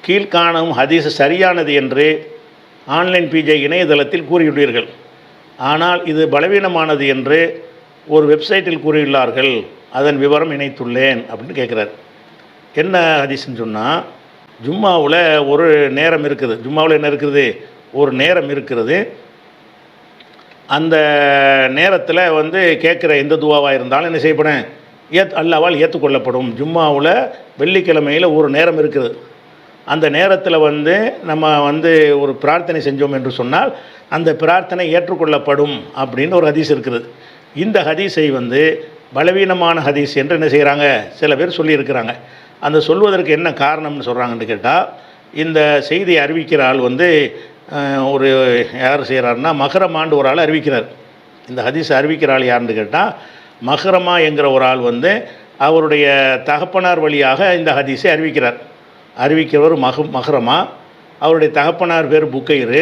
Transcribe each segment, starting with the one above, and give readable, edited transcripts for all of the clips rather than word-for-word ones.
கீழ்காணும் ஹதீஸ் சரியானது என்று ஆன்லைன் பிஜே இணையதளத்தில் கூறியுள்ளீர்கள். ஆனால் இது பலவீனமானது என்று ஒரு வெப்சைட்டில் கூறியுள்ளார்கள். அதன் விவரம் இணைத்துள்ளேன் அப்படின்னு கேட்குறார். என்ன ஹதீஸ்ன்னு சொன்னால், ஜும்மாவில் ஒரு நேரம் இருக்குது. ஜும்மாவில் என்ன இருக்குது? ஒரு நேரம் இருக்கிறது. அந்த நேரத்தில் கேட்குற எந்த துவாவாக இருந்தாலும் என்ன செய்யப்படும்? அல்லாஹ்வால் ஏற்றுக்கொள்ளப்படும். ஜும்மாவில் வெள்ளிக்கிழமையில் ஒரு நேரம் இருக்குது. அந்த நேரத்தில் நம்ம ஒரு பிரார்த்தனை செஞ்சோம் என்று சொன்னால் அந்த பிரார்த்தனை ஏற்றுக்கொள்ளப்படும் அப்படின்னு ஒரு ஹதீஸ் இருக்குது. இந்த ஹதீஸை பலவீனமான ஹதீஸ் என்று என்ன செய்கிறாங்க, சில பேர் சொல்லியிருக்கிறாங்க. அந்த சொல்வதற்கு என்ன காரணம்னு சொல்கிறாங்கன்னு கேட்டால், இந்த செய்தியை அறிவிக்கிற ஆள் ஒரு யார் செய்கிறாருன்னா மஹ்ரமான்னு ஒரு ஆள் அறிவிக்கிறார். இந்த ஹதீஸை அறிவிக்கிற ஆள் யாருன்னு கேட்டால், மஹ்ரமா என்கிற ஒரு ஆள் அவருடைய தகப்பனார் வழியாக இந்த ஹதீஸை அறிவிக்கிறார். அறிவிக்கிறவர் மஹ்ரமா, அவருடைய தகப்பனார் பேர் புக்கைர்.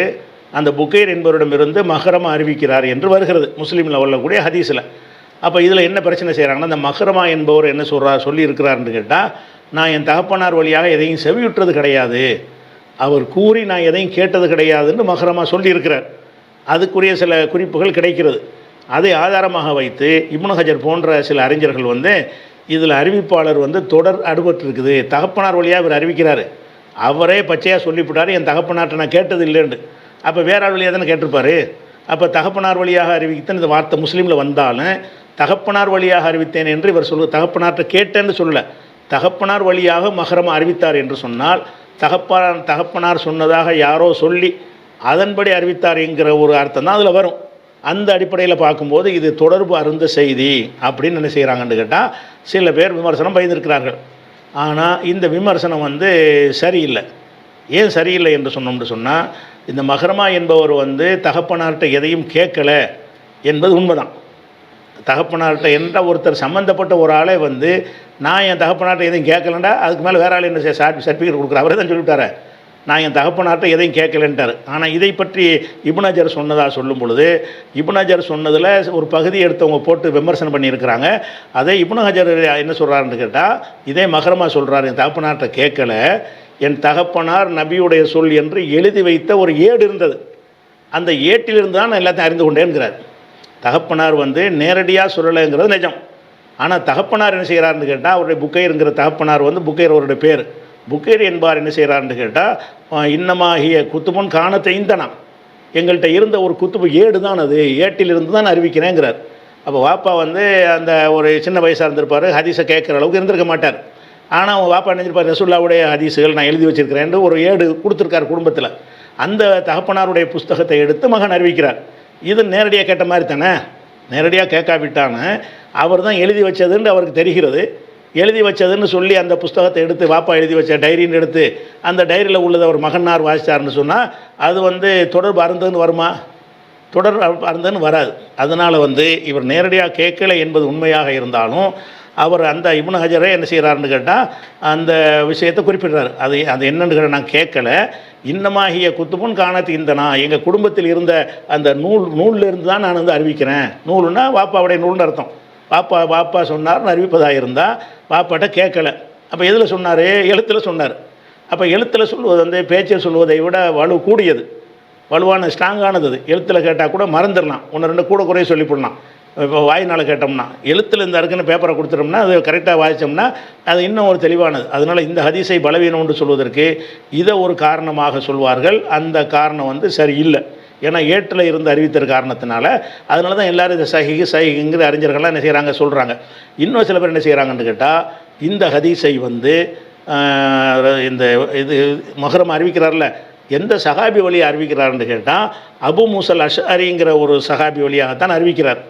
அந்த புக்கைர் என்பவரிடமிருந்து மஹ்ரமா அறிவிக்கிறார் என்று வருகிறது முஸ்லீமில் வரக்கூடிய ஹதீஸில். அப்போ இதில் என்ன பிரச்சனை செய்கிறாங்கன்னா, அந்த மஹ்ரமா என்பவர் என்ன சொல்லியிருக்கிறார்னு கேட்டால், நான் என் தகப்பனார் வழியாக எதையும் செவியுற்றது கிடையாது, அவர் கூறி நான் எதையும் கேட்டது கிடையாதுன்னு மஹ்ரமா சொல்லியிருக்கிறார். அதுக்குரிய சில குறிப்புகள் கிடைக்கிறது. அதை ஆதாரமாக வைத்து இப்னு ஹஜர் போன்ற சில அறிஞர்கள் இதில் அறிவிப்பாளர் தொடர் அடுபட்டு இருக்குது. தகப்பனார் வழியாக இவர் அறிவிக்கிறார், அவரே பச்சையாக சொல்லிவிட்டார் என் தகப்பனார்ட்ட நான் கேட்டது இல்லைன்னு. அப்போ வேற ஆள் வழியாக தானே கேட்டிருப்பார். அப்போ தகப்பனார் வழியாக அறிவித்தேன் இந்த வார்த்தை முஸ்லீமில் வந்தாலும் தகப்பனார் வழியாக அறிவித்தேன் என்று இவர் தகப்பனார்ட்ட கேட்டேன்னு சொல்லலை, தகப்பனார் வழியாக மஹ்ரமா அறிவித்தார் என்று சொன்னால் தகப்பனார் சொன்னதாக யாரோ சொல்லி அதன்படி அறிவித்தார் என்கிற ஒரு அர்த்தம் தான் அதில் வரும். அந்த அடிப்படையில் பார்க்கும்போது இது தொடர்பு அருந்த செய்தி அப்படின்னு என்ன செய்கிறாங்கன்னு கேட்டால் சில பேர் விமர்சனம் பயந்திருக்கிறார்கள். ஆனால் இந்த விமர்சனம் சரியில்லை. ஏன் சரியில்லை என்று சொன்னால், இந்த மஹ்ரமா என்பவர் தகப்பனார்கிட்ட எதையும் கேட்கலை என்பது உண்மைதான். தகப்பனார்கிட்ட என்ற ஒருத்தர் சம்மந்தப்பட்ட ஒரு ஆளே நான் என் தகப்பனார்கிட்ட எதையும் கேட்கலண்டா அதுக்கு மேலே வேற ஆள் என்ன சர்டிஃபிகேட் கொடுக்குறாரு. அவரே தான் சொல்லிவிட்டார் நான் என் தகப்பனார்கிட்ட எதையும் கேட்கலன்ட்டார். ஆனால் இதை பற்றி இப்னு ஹஜர் சொன்னதாக சொல்லும் பொழுது, இப்னு ஹஜர் சொன்னதில் ஒரு பகுதி எடுத்தவங்க போட்டு விமர்சனம் பண்ணியிருக்கிறாங்க. அதை இப்னு ஹஜர் என்ன சொல்கிறாருன்னு கேட்டால், இதே மஹ்ரமா சொல்கிறார் என் தகப்பனார்கிட்ட கேட்கல, என் தகப்பனார் நபியுடைய சொல் என்று எழுதி வைத்த ஒரு ஏடு இருந்தது, அந்த ஏட்டிலிருந்து தான் நான் எல்லாத்தையும் அறிந்து கொண்டேன்கிறார். தகப்பனார் நேரடியாக சொல்லலைங்கிறது நிஜம். ஆனால் தகப்பனார் என்ன செய்கிறாருன்னு கேட்டால், அவருடைய புக்கைருங்கிற தகப்பனார் புக்கைர் அவருடைய பேர். புக்கைர் என்பார் என்ன செய்கிறாருன்னு கேட்டால், இன்னமாகிய குத்துபுன் காணத்தைந்தனா, எங்கள்கிட்ட இருந்த ஒரு குத்துபு ஏடு தான், அது ஏட்டிலிருந்து தான் அறிவிக்கிறேங்கிறார். அப்போ வாப்பா அந்த ஒரு சின்ன வயசாக இருந்திருப்பார், ஹதீஸை கேட்குற அளவுக்கு இருந்திருக்க மாட்டார். ஆனால் அவங்க வாப்பா நினைச்சிருப்பார் ரசூலுல்லாஹ்வுடைய ஹதீஸுகள் நான் எழுதி வச்சிருக்கிறேன் ஒரு ஏடு கொடுத்துருக்கார் குடும்பத்தில். அந்த தகப்பனாருடைய புஸ்தகத்தை எடுத்து மகன் அறிவிக்கிறார். இது நேரடியாக கேட்ட மாதிரி தானே, நேரடியாக கேட்காவிட்டான்னு அவர் தான் எழுதி வச்சதுன்னு அவருக்கு தெரிகிறது. எழுதி வச்சதுன்னு சொல்லி அந்த புஸ்தகத்தை எடுத்து வாப்பா எழுதி வச்ச டைரின்னு எடுத்து அந்த டைரியில் உள்ளதை அவர் மகனார் வாசித்தார்னு சொன்னால் அது தொடர்பு அருந்ததுன்னு வருமா? தொடர்பு அருந்ததுன்னு வராது. அதனால் இவர் நேரடியாக கேட்கலை என்பது உண்மையாக இருந்தாலும் அவர் அந்த இப்னு ஹஜரே என்ன செய்கிறாருன்னு கேட்டால் அந்த விஷயத்தை குறிப்பிடுறார். அது என்னன்னு கேட்டால், நான் கேட்கலை, இன்னமாகிய குத்துபுன் காணத்து இந்தனா, எங்கள் குடும்பத்தில் இருந்த அந்த நூலில் இருந்து தான் நான் அறிவிக்கிறேன். நூலுன்னா வாப்பாவுடைய நூல்னு அர்த்தம். வாப்பா சொன்னார்னு அறிவிப்பதாக இருந்தால் வாப்பாட்ட கேட்கலை. அப்போ எதில் சொன்னார்? எழுத்தில் சொன்னார். அப்போ எழுத்தில் சொல்வது பேச்சில் சொல்வதை விட வலு கூடியது, வலுவான ஸ்ட்ராங்கானது. அது எழுத்தில் கேட்டால் கூட மறந்துடலாம், ஒன்று ரெண்டு கூட குறைய சொல்லிவிடலாம். இப்போ வாயினால் கேட்டோம்னா, எழுத்தில் இந்த இருக்குன்னு பேப்பரை கொடுத்துட்டோம்னா அது கரெக்டாக வாசித்தோம்னா அது இன்னும் ஒரு தெளிவானது. அதனால் இந்த ஹதீஸை பலவீனம்னு சொல்வதற்கு இதை ஒரு காரணமாக சொல்வார்கள். அந்த காரணம் சரியில்லை. ஏன்னா ஏட்டில் இருந்து அறிவித்தர் காரணத்தினால. அதனால தான் எல்லோரும் இதை சஹிங்கிற அறிஞர்கள்லாம் என்ன செய்கிறாங்க சொல்கிறாங்க. இன்னும் சில பேர் என்ன செய்கிறாங்கன்னு கேட்டால், இந்த ஹதீஸை இந்த இது மஹ்ரமா அறிவிக்கிறார்ல, எந்த சஹாபி வழியாக அறிவிக்கிறார்னு கேட்டால் அபு மூசல் அஷ்அரிங்கிற ஒரு சஹாபி வழியாகத்தான் அறிவிக்கிறார்.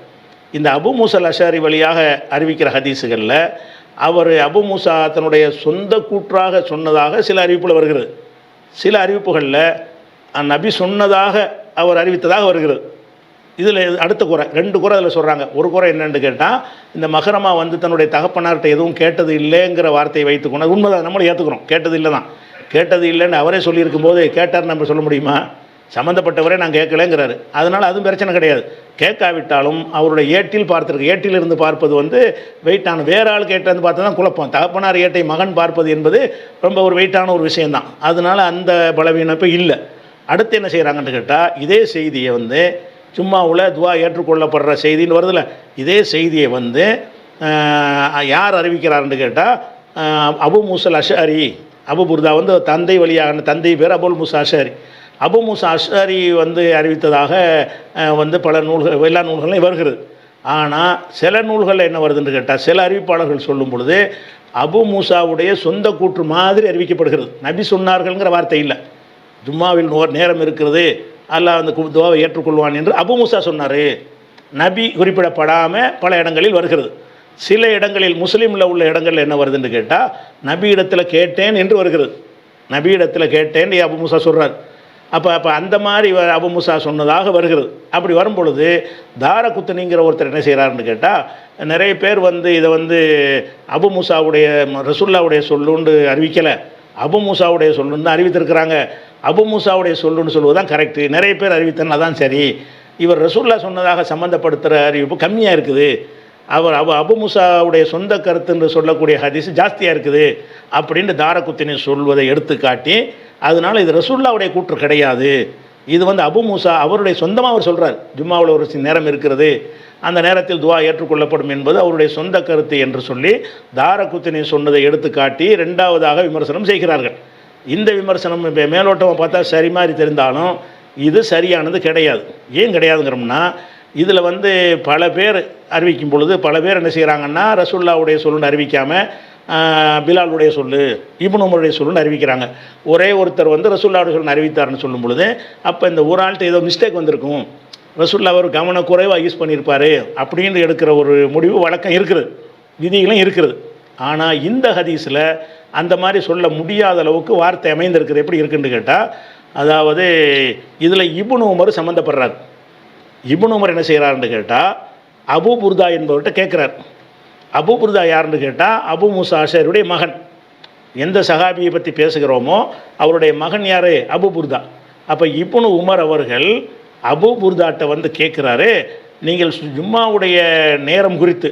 இந்த அபு மூசல் அஷ்அரி வழியாக அறிவிக்கிற ஹதீஸுகளில் அவர் அபு மூசா தன்னுடைய சொந்த கூற்றாக சொன்னதாக சில அறிவிப்பில் வருகிறது. சில அறிவிப்புகளில் நபி சொன்னதாக அவர் அறிவித்ததாக வருகிறது. இதில் அடுத்த குறை, ரெண்டு குறை அதில் சொல்கிறாங்க. ஒரு குறை என்னென்னு கேட்டால், இந்த மஹ்ரமா தன்னுடைய தகப்பனார்கிட்ட எதுவும் கேட்டது இல்லைங்கிற வார்த்தையை வைத்துக்கொண்டு, உண்மைதான், நம்மளும் ஏற்றுக்கிறோம், கேட்டது இல்லை தான். கேட்டது இல்லைன்னு அவரே சொல்லியிருக்கும் போது கேட்டார் நம்ம சொல்ல முடியுமா? சம்மந்தப்பட்டவரே நான் கேட்கலைங்கிறாரு. அதனால் அதுவும் பிரச்சனை கிடையாது. கேட்காவிட்டாலும் அவருடைய ஏட்டில் பார்த்துருக்கு. ஏட்டிலிருந்து பார்ப்பது வந்து வெயிட்டான, வேற ஆள் கேட்டு பார்த்தா தான் குழப்பம். தகப்பனார் ஏட்டை மகன் பார்ப்பது என்பது ரொம்ப ஒரு வெயிட்டான ஒரு விஷயந்தான். அதனால் அந்த பலவீனம் இப்போ இல்லை. அடுத்து என்ன செய்கிறாங்கன்னு கேட்டால், இதே செய்தியை வந்து ஜும்மாவில் துவா ஏற்றுக்கொள்ளப்படுற செய்தின்னு வருதில்ல, இதே செய்தியை வந்து யார் அறிவிக்கிறார்னு கேட்டால் அபு மூசல் அஷ்அரி, அபு புர்தா வந்து தந்தை வழியாக, தந்தை பேர் அபுல் மூசா அஷ்அரி. அபு மூசா அஷ்அரி வந்து அறிவித்ததாக வந்து பல நூல்கள், எல்லா நூல்களும் வருகிறது. ஆனால் சில நூல்களில் என்ன வருதுன்னு கேட்டால், சில அறிவிப்பாளர்கள் சொல்லும் பொழுது அபு மூசாவுடைய சொந்த கூற்று மாதிரி அறிவிக்கப்படுகிறது. நபி சொன்னார்கள்ங்கிற வார்த்தை இல்லை. ஜும்மாவில் நேரம் இருக்கிறது, அல்லாஹ் அந்த துவாவை ஏற்றுக்கொள்வான் என்று அபு மூசா சொன்னார். நபி குறிப்பிடப்படாமல் பல இடங்களில் வருகிறது. சில இடங்களில் முஸ்லீமில் உள்ள இடங்களில் என்ன வருதுன்னு கேட்டால், நபி இடத்துல கேட்டேன் என்று வருகிறது. நபி இடத்துல கேட்டேன் அபு மூசா சொல்கிறார். அப்போ அந்த மாதிரி அபு மூசா சொன்னதாக வருகிறது. அப்படி வரும் பொழுது தாரகுத்னிங்கிற ஒருத்தர் என்ன செய்கிறாருன்னு கேட்டால், நிறைய பேர் வந்து இதை வந்து அபு மூசாவுடைய ரசூல்லாவுடைய சொல்லுன்னு அறிவிக்கலை, அபு மூசாவுடைய சொல்லுன்னு தான் அறிவித்திருக்கிறாங்க. அபு மூசாவுடைய சொல்லுன்னு சொல்லுவது தான் கரெக்டு. நிறைய பேர் அறிவித்தனா தான் சரி, இவர் ரசூல்லா சொன்னதாக சம்மந்தப்படுத்துகிற அறிவிப்பு கம்மியாக இருக்குது, அவர் அபு மூசாவுடைய சொந்த கருத்துன்னு சொல்லக்கூடிய ஹதீஸ் ஜாஸ்தியாக இருக்குது அப்படின்னு தாரகுத்தினி சொல்வதை எடுத்து காட்டி, அதனால் இது ரசூல்லாவுடைய கூற்று கிடையாது, இது வந்து அபு மூசா அவருடைய சொந்தமாக அவர் சொல்கிறார். ஜும்மாவில் ஒரு நேரம் இருக்கிறது, அந்த நேரத்தில் துவா ஏற்றுக்கொள்ளப்படும் என்பது அவருடைய சொந்த கருத்து என்று சொல்லி தாரகுத்தினி சொன்னதை எடுத்து காட்டி ரெண்டாவதாக விமர்சனம் செய்கிறார்கள். இந்த விமர்சனம் இப்போ மேலோட்டமாக பார்த்தா சரி மாதிரி தெரிந்தாலும் இது சரியானது கிடையாது. ஏன் கிடையாதுங்கிறோம்னா, இதில் வந்து பல பேர் அறிவிக்கும் பொழுது பல பேர் என்ன செய்கிறாங்கன்னா, ரசூல்லாவுடைய சொல்லுன்னு அறிவிக்காமல் பிலாலுடைய சொல்லு, இப்னு உமருடைய சொல்லுன்னு அறிவிக்கிறாங்க. ஒரே ஒருத்தர் வந்து ரசூல்லாவுடைய சொல்லுன்னு அறிவித்தார்னு சொல்லும் பொழுது, அப்போ இந்த ஒரு ஆள்கிட்ட ஏதோ மிஸ்டேக் வந்திருக்கும், ரசூல்லா அவர் கவனக்குறைவாக யூஸ் பண்ணியிருப்பார் அப்படின்னு எடுக்கிற ஒரு முடிவு வழக்கம் இருக்குது, விதிகளும் இருக்குது. ஆனால் இந்த ஹதீஸில் அந்த மாதிரி சொல்ல முடியாத அளவுக்கு வார்த்தை அமைந்திருக்குது. எப்படி இருக்குன்னு கேட்டால், அதாவது இதில் இப்னு உமர் சம்மந்தப்படுறார். இப்னு உமர் என்ன செய்கிறாருன்னு கேட்டால், அபு புர்தா என்பவர்கிட்ட கேட்குறார். அபு புர்தா யாருன்னு கேட்டால் அபு மூசா அஷ்அரியுடைய மகன். எந்த சஹாபியை பற்றி பேசுகிறோமோ அவருடைய மகன் யார்? அபு புர்தா. அப்போ இப்னு உமர் அவர்கள் அபு புர்தாட்ட வந்து கேட்குறாரு, நீங்கள் ஜும்மாவுடைய நேரம் குறித்து,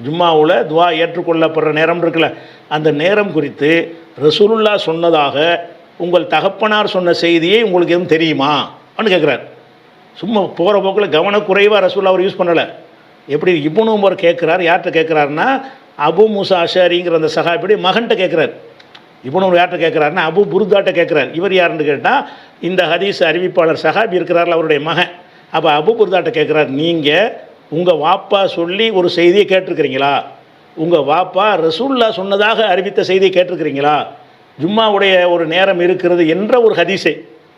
ஜும்மாவில் துவா ஏற்றுக்கொள்ளப்படுற நேரம் இருக்குல்ல, அந்த நேரம் குறித்து ரசூலுல்லா சொன்னதாக உங்கள் தகப்பனார் சொன்ன செய்தியை உங்களுக்கு எதுவும் தெரியுமா அப்படின்னு கேட்குறாரு. சும்மா போகிற போக்கில் கவனக்குறைவாக ரசூல்லா அவர் யூஸ் பண்ணலை. எப்படி இப்னு உமர் கேட்குறார், யார்கிட்ட கேட்குறாருன்னா அபு மூசா அஷ்அரிங்கிற அந்த சஹாபியுடைய மகன்கிட்ட கேட்குறார். இப்னு உமர் யார்கிட்ட கேட்குறாருன்னா அபு புர்தாட்ட கேட்குறார். இவர் யாருன்னு கேட்டால் இந்த ஹதீஸ் அறிவிப்பாளர் சஹாபி இருக்கிறார்கள், அவருடைய மகன். அப்போ அபு புர்தாட்ட கேட்குறார், நீங்கள் உங்கள் வாப்பா சொல்லி ஒரு செய்தியை கேட்டிருக்கிறீங்களா? உங்கள் வாப்பா ரசூல்லா சொன்னதாக அறிவித்த செய்தியை கேட்டிருக்கிறீங்களா? ஜும்மாவுடைய ஒரு நேரம் இருக்கிறது என்ற ஒரு ஹதீஸை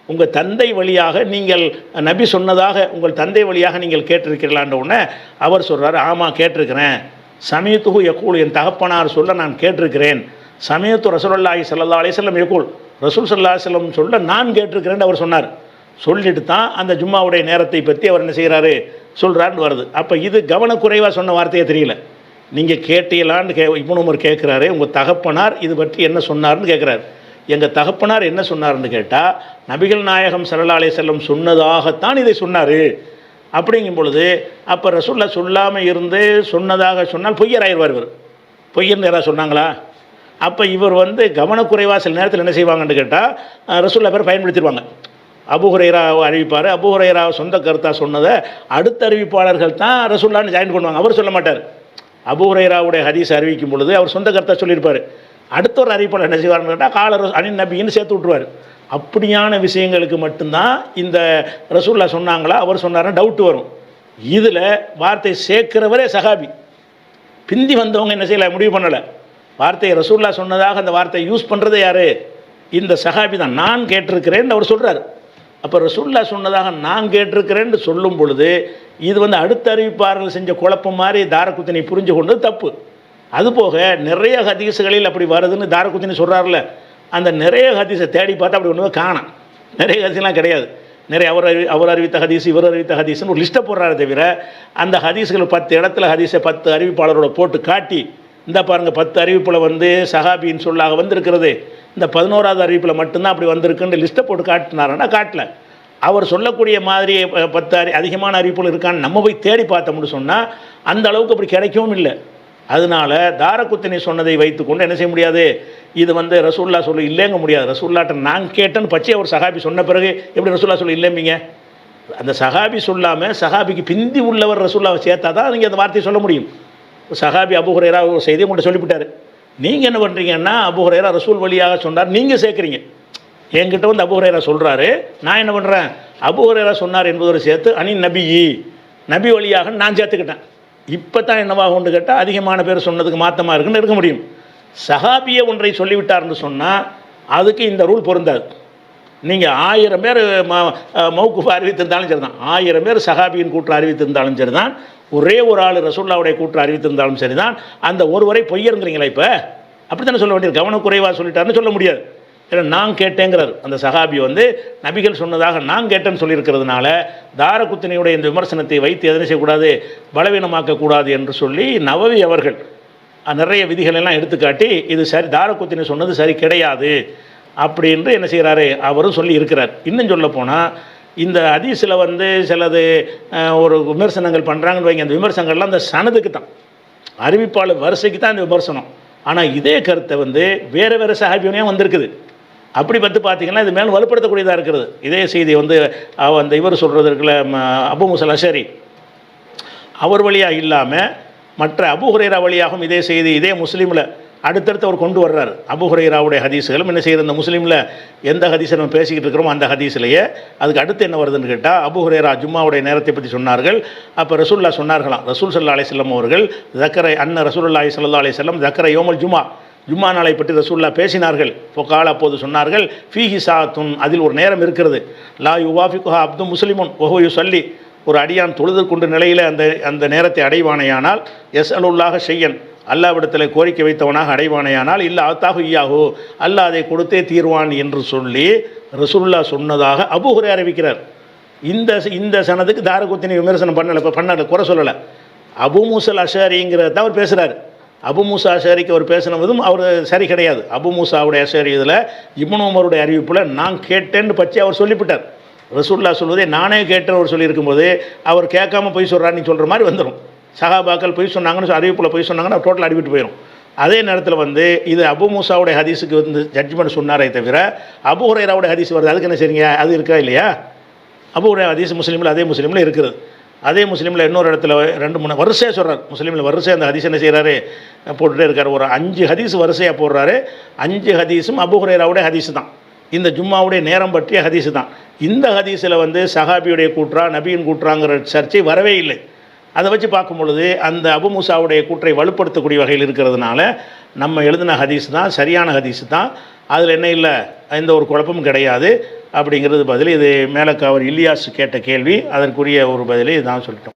உங்கள் தந்தை வழியாக நீங்கள் நபி சொன்னதாக உங்கள் தந்தை வழியாக நீங்கள் கேட்டிருக்கிறீங்களான்ற உடனே அவர் சொல்கிறார், ஆமாம் கேட்டிருக்கிறேன். சமீத்துஹு யக்கூல், என் தகப்பனார் சொல்ல நான் கேட்டிருக்கிறேன். சமீத்து ரசூலுல்லாஹி ஸல்லல்லாஹு அலைஹி வஸல்லம் யக்கூல், ரசூல் ஸல்லல்லாஹு அலைஹி வஸல்லம் சொல்ல நான் கேட்டிருக்கிறேன்னு அவர் சொன்னார். சொல்லிட்டு தான் அந்த ஜும்மாவுடைய நேரத்தை பற்றி அவர் என்ன செய்கிறாரு சொல்கிறான்னு வருது. அப்போ இது கவனக்குறைவாக சொன்ன வார்த்தையே தெரியல. நீங்கள் கேட்டீங்களான்னு இப்னு உமர் கேட்குறாரு, உங்கள் தகப்பனார் இது பற்றி என்ன சொன்னார்னு கேட்குறாரு. எங்கள் தகப்பனார் என்ன சொன்னார்னு கேட்டால், நபிகள் நாயகம் ஸல்லல்லாஹு அலைஹி வஸல்லம் சொன்னதாகத்தான் இதை சொன்னார். அப்படிங்கும் பொழுது அப்போ ரசூல்லா சொல்லாமல் இருந்து சொன்னதாக சொன்னால் பொய்யராயிருவார். இவர் பொய்யர்னு யாராவது சொன்னாங்களா? அப்போ இவர் வந்து கவனக்குறைவாக சில நேரத்தில் என்ன செய்வாங்கன்னு கேட்டால் ரசூல்லா பேர் பயன்படுத்திடுவாங்க. அபு ஹுரைரா அறிவிப்பார், அபு ஹுரைரா சொந்த கருத்தாக சொன்னதை அடுத்த அறிவிப்பாளர்கள் தான் ரசூல்லான்னு ஜாயின் பண்ணுவாங்க. அவர் சொல்ல மாட்டார். அபு ஹுரைராவுடைய ஹதீஸ் அறிவிக்கும் பொழுது அவர் சொந்த கருத்தாக சொல்லியிருப்பார். அடுத்த ஒரு அறிவிப்பாளர் என்ன செய்வார்னு கேட்டால் காலர் அனின் நபின்னு சேர்த்து விட்ருவார். அப்படியான விஷயங்களுக்கு மட்டும்தான் இந்த ரசூல்லா சொன்னாங்களா அவர் சொன்னாருன்னு டவுட்டு வரும். இதில் வார்த்தை சேர்க்கிறவரே சஹாபி. பிந்தி வந்தவங்க என்ன செய்யலை, முடிவு பண்ணலை. வார்த்தையை ரசூல்லா சொன்னதாக அந்த வார்த்தையை யூஸ் பண்ணுறது யார்? இந்த சஹாபி தான். நான் கேட்டிருக்கிறேன்னு அவர் சொல்கிறார். அப்போ ரசூல்லா சொன்னதாக நான் கேட்டிருக்கிறேன்னு சொல்லும் பொழுது இது வந்து அடுத்த அறிவிப்பாளர்கள் செஞ்ச குழப்பம் மாதிரி தாரகுத்தினி புரிஞ்சு கொண்டது தப்பு. அதுபோக நிறைய ஹதீஸுகளில் அப்படி வருதுன்னு தாரகுத்தினி சொல்கிறார்ல, அந்த நிறைய ஹதீஸை தேடி பார்த்தா அப்படி ஒன்றுமே காணோம். நிறைய ஹதீஸ்லாம் கிடையாது. நிறைய அவர் அறிவித்த ஹதீஸ், இவர் அறிவித்த ஹதீஸ்னு ஒரு லிஸ்ட்டை போடுறாரு தவிர அந்த ஹதீஸ்கள் 10 இடத்துல ஹதீஸை 10 அறிவிப்பாளரோட போட்டு காட்டி, இந்த பாருங்கள் 10 அறிவிப்பில் வந்து சஹாபின்னு சொல்லாக வந்திருக்கிறது, இந்த 11வது அறிவிப்பில் மட்டும்தான் அப்படி வந்திருக்குன்னு லிஸ்ட்டை போட்டு காட்டினாருன்னா காட்டல. அவர் சொல்லக்கூடிய மாதிரி 10 அதிகமான அறிவிப்புகள் இருக்கான்னு நம்ம போய் தேடி பார்த்தோம்னு சொன்னால் அந்த அளவுக்கு அப்படி கிடைக்கவும் இல்லை. அதனால தாரகுத்தினி சொன்னதை வைத்துக்கொண்டு என்ன செய்ய முடியாது, இது ரசூல்லா சொல்லி இல்லைங்க முடியாது. ரசூல்லாட்ட நான் கேட்டேன்னு பச்சை ஒரு சஹாபி சொன்ன பிறகு எப்படி ரசூல்லா சொல்லி இல்லைம்பிங்க? அந்த சஹாபி சொல்லாமல் சஹாபிக்கு பிந்தி உள்ளவர் ரசூல்லாவை சேர்த்தா தான் நீங்கள் அந்த வார்த்தையை சொல்ல முடியும். சஹாபி அபூ ஹுரைரா ஒரு செய்தியை உங்கள்கிட்ட சொல்லிவிட்டார். நீங்கள் என்ன பண்ணுறீங்கன்னா அபூ ஹுரைரா ரசூல் வழியாக சொன்னார், நீங்கள் சேர்க்குறீங்க. என்கிட்ட அபூ ஹுரைரா சொல்கிறாரு, நான் என்ன பண்ணுறேன், அபூ ஹுரைரா சொன்னார் என்பதோடு சேர்த்து அனி நபி நபி வழியாக நான் சேர்த்துக்கிட்டேன். இப்போ தான் என்னவாகும்னு கேட்டால் அதிகமான பேர் சொன்னதுக்கு மாற்றமாக இருக்குன்னு இருக்க முடியும். சஹாபியை ஒன்றை சொல்லிவிட்டார்னு சொன்னால் அதுக்கு இந்த ரூல் பொருந்தாது. நீங்கள் 1000 பேர் மௌக்குஃப் அறிவித்திருந்தாலும் சரி தான், 1000 பேர் சஹாபியின் கூற்று அறிவித்திருந்தாலும் சரி தான், ஒரே ஒரு ஆள் ரசூல்லாவுடைய கூற்று அறிவித்திருந்தாலும் சரி தான், அந்த ஒருவரை பொய்யருங்கிறீங்களா? இப்போ அப்படி தானே சொல்ல வேண்டியது. கவனக்குறைவாக சொல்லிட்டாருன்னு சொல்ல முடியாது. ஏன்னா நான் கேட்டேங்கிறார் அந்த சஹாபி நபிகள் சொன்னதாக நான் கேட்டேன்னு சொல்லியிருக்கிறதுனால தாரகுத்தினியுடைய இந்த விமர்சனத்தை வைத்து எதனை செய்யக்கூடாது, பலவீனமாக்கக்கூடாது என்று சொல்லி நவவி அவர்கள் நிறைய விதிகளெல்லாம் எடுத்துக்காட்டி இது சரி, தாரகுத்தினி சொன்னது சரி கிடையாது அப்படின்று என்ன செய்கிறாரு அவரும் சொல்லி இருக்கிறார். இன்னும் சொல்ல போனால் இந்த ஹதீஸில் சிலது ஒரு விமர்சனங்கள் பண்ணுறாங்கன்னு வைங்க, அந்த விமர்சனங்கள்லாம் அந்த சனதுக்கு தான், அறிவிப்பாளர் வரிசைக்கு தான் இந்த விமர்சனம். ஆனால் இதே கருத்தை வேறு வேறு சஹாபியோனையும் வந்திருக்குது. அப்படி பார்த்தீங்கன்னா இது மேலும் வலுப்படுத்தக்கூடியதாக இருக்கிறது. இதே செய்தி அந்த இவர் சொல்கிறது இருக்குல்ல, அபூ மூஸா அஷ்அரி அவர் வழியாக இல்லாமல் மற்ற அபூ ஹுரைரா வழியாகவும் இதே செய்தி இதே முஸ்லீமில் அடுத்தடுத்து அவர் கொண்டு வர்றார். அபூ ஹுரைராவுடைய ஹதீஸுகளும் என்ன செய்கிற இந்த முஸ்லீமில் எந்த ஹதீஸை நம்ம பேசிக்கிட்டு இருக்கிறோமோ அந்த ஹதீஸ்லேயே அதுக்கு அடுத்து என்ன வருதுன்னு கேட்டால், அபூ ஹுரைரா ஜும்மாவுடைய நேரத்தை பற்றி சொன்னார்கள். அப்போ ரசூல்லா சொன்னார்களாம், ரசூல் ஸல்லல்லாஹு அலைஹி வஸல்லம் அவர்கள் ஜக்கரை ரசூலுல்லாஹி ஸல்லல்லாஹு அலைஹி வஸல்லம் ஜக்கரை யோமுல் ஜும்மா நாளை பற்றி ரசூல்லா பேசினார்கள். ஃபகால அப்போது சொன்னார்கள், ஃபீஹி சாத்துன் அதில் ஒரு நேரம் இருக்கிறது, லா யுவாஃபிகுஹா அப்து முஸ்லிமுன் வஹுவ யுஸல்லி ஒரு அடியான் தொழுது கொண்டு நிலையில் அந்த நேரத்தை அடைவானையானால் யஸ்அலுல்லாஹ ஷையன் அல்லாஹ்விடத்தில் கோரிக்கை வைத்தவனாக அடைவானையானால் இல்லை அத்தாஹு இய்யாஹு அல்லாஹ் அதை தீர்வான் என்று சொல்லி ரசூலுல்லாஹ் சொன்னதாக அபூ ஹுரைரா அறிவிக்கிறார். இந்த சனதுக்கு தாரகுத்தினி விமர்சனம் பண்ணல குறை சொல்லலை. அபூ மூஸா அஷ்அரிங்கிறத தான் அவர் பேசுகிறார். அபூ மூஸா அஷ்அரிக்கு அவர் பேசினதும் அவர் சரி கிடையாது. அபூ மூஸாவுடைய அஷ்அரி இதில் இப்னு உமருடைய அறிவிப்பில் நான் கேட்டேன்னு பற்றி அவர் சொல்லிவிட்டார். ரசூலுல்லாஹ் சொல்வதே நானே கேட்டேன்னு அவர் சொல்லியிருக்கும்போது அவர் கேட்காம பொய் சொல்கிறான்னு சொல்கிற மாதிரி வந்துடும். சஹாபாக்கள் பொய் சொன்னாங்கன்னு அறிவிப்பில் பொய் சொன்னாங்கன்னா டோட்டல் அடிவிட்டு போயிடும். அதே நேரத்தில் இது அபூ மூஸாவுடைய ஹதீஸுக்கு ஜட்ஜ்மெண்ட் சொன்னாரே தவிர அபூ ஹுரைராவுடைய ஹதீஸ் வருது, அதுக்கு என்ன செய்றீங்க, அது இருக்கா இல்லையா? அபூ ஹுரைரா ஹதீஸ் முஸ்லீமில் அதே முஸ்லீமில் இருக்குது. அதே முஸ்லீமில் இன்னொரு இடத்துல 2-3 வரிசையாக சொல்கிறார். முஸ்லீமில் வரிசை அந்த ஹதீஸ் என்ன செய்கிறாரு போட்டுகிட்டே இருக்கார். ஒரு 5 ஹதீஸ் வரிசையாக போடுறாரு. 5 ஹதீஸும் அபூ ஹுரைராவுடைய ஹதீஸ் தான், இந்த ஜும்மாவுடைய நேரம் பற்றிய ஹதீஸ் தான். இந்த ஹதீஸில் சஹாபியுடைய கூற்றா நபியின் கூற்றாங்கிற சர்ச்சை வரவே இல்லை. அதை வச்சு பார்க்கும் பொழுது அந்த அபூ மூஸாவுடைய கூற்றை வலுப்படுத்தக்கூடிய வகையில் இருக்கிறதுனால நம்ம எழுதின ஹதீஸ் தான் சரியான ஹதீஸ் தான், அதில் என்ன இல்லை, எந்த ஒரு குழப்பமும் கிடையாது அப்படிங்கிறது பதில். இது மேலக்காவர் இலியாஸ் கேட்ட கேள்வி, அதற்குரிய ஒரு பதிலை நான் சொல்லிட்டோம்.